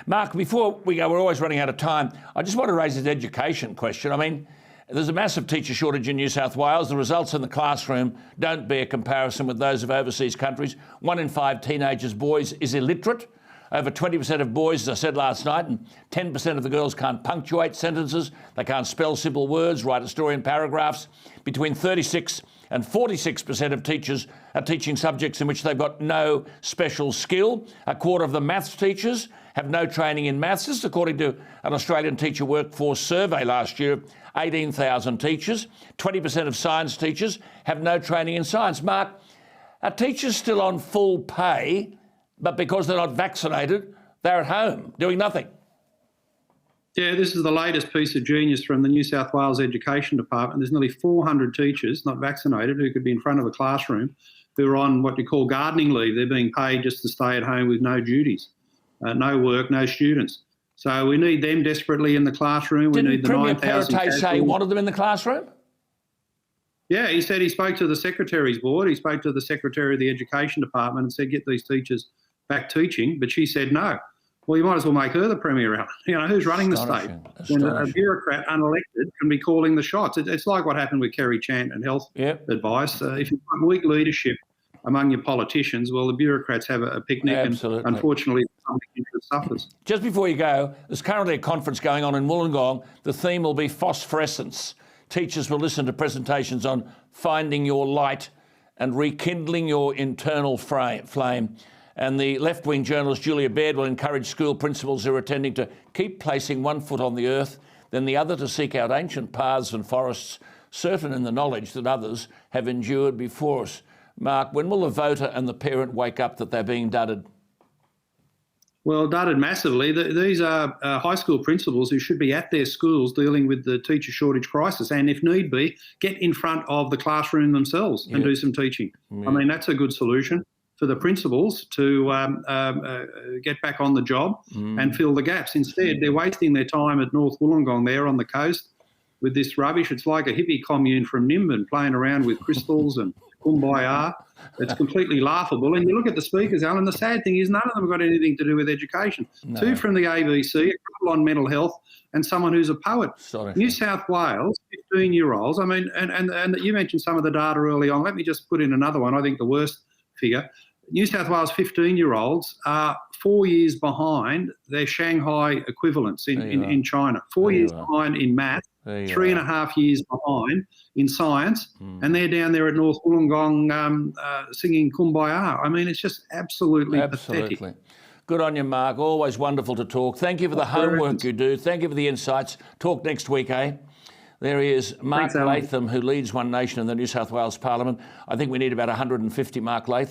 Mark, before we go, we're always running out of time. I just want to raise this education question. I mean, there's a massive teacher shortage in New South Wales. The results in the classroom don't bear comparison with those of overseas countries. 1 in 5 teenagers, boys, is illiterate. Over 20% of boys, as I said last night, and 10% of the girls can't punctuate sentences. They can't spell simple words, write a story in paragraphs. Between 36 and 46% of teachers are teaching subjects in which they've got no special skill. A quarter of the maths teachers have no training in maths. This is according to an Australian teacher workforce survey last year, 18,000 teachers. 20% of science teachers have no training in science. Mark, are teachers still on full pay, but because they're not vaccinated, they're at home doing nothing? Yeah, this is the latest piece of genius from the New South Wales Education Department. There's nearly 400 teachers not vaccinated who could be in front of a classroom who are on what you call gardening leave. They're being paid just to stay at home with no duties, no work, no students. So we need them desperately in the classroom. We need the 9,000. Didn't Premier Perrottet say he wanted them in the classroom? Yeah, he said he spoke to the Secretary's board. He spoke to the Secretary of the Education Department and said, get these teachers back teaching. But she said no. Well, you might as well make her the Premier out. You know, who's running the state? When a bureaucrat unelected can be calling the shots. It's like what happened with Kerry Chant and health advice. If you've got weak leadership among your politicians, well, the bureaucrats have a picnic. Absolutely. And unfortunately, some interest suffers. Just before you go, there's currently a conference going on in Wollongong. The theme will be phosphorescence. Teachers will listen to presentations on finding your light and rekindling your internal flame. And the left-wing journalist Julia Baird will encourage school principals who are attending to keep placing one foot on the earth, then the other to seek out ancient paths and forests, certain in the knowledge that others have endured before us. Mark, when will the voter and the parent wake up that they're being dudded? Well, dudded massively. These are high school principals who should be at their schools dealing with the teacher shortage crisis and, if need be, get in front of the classroom themselves and do some teaching. I mean, that's a good solution for the principals to get back on the job and fill the gaps. Instead, they're wasting their time at North Wollongong there on the coast with this rubbish. It's like a hippie commune from Nimbin playing around with crystals and kumbaya. It's completely laughable. And you look at the speakers, Alan, the sad thing is none of them have got anything to do with education. No. 2 from the ABC, a couple on mental health, and someone who's a poet. New South Wales, 15-year-olds. I mean, and you mentioned some of the data early on. Let me just put in another one, I think the worst figure. New South Wales 15-year-olds are 4 years behind their Shanghai equivalents in China. 4 years behind in maths, 3.5 years behind in science, and they're down there at North Wollongong singing Kumbaya. I mean, it's just absolutely pathetic. Good on you, Mark. Always wonderful to talk. Thank you for the homework you do. Thank you for the insights. Talk next week, eh? There he is, Mark Latham, who leads One Nation in the New South Wales Parliament. I think we need about 150 Mark Latham.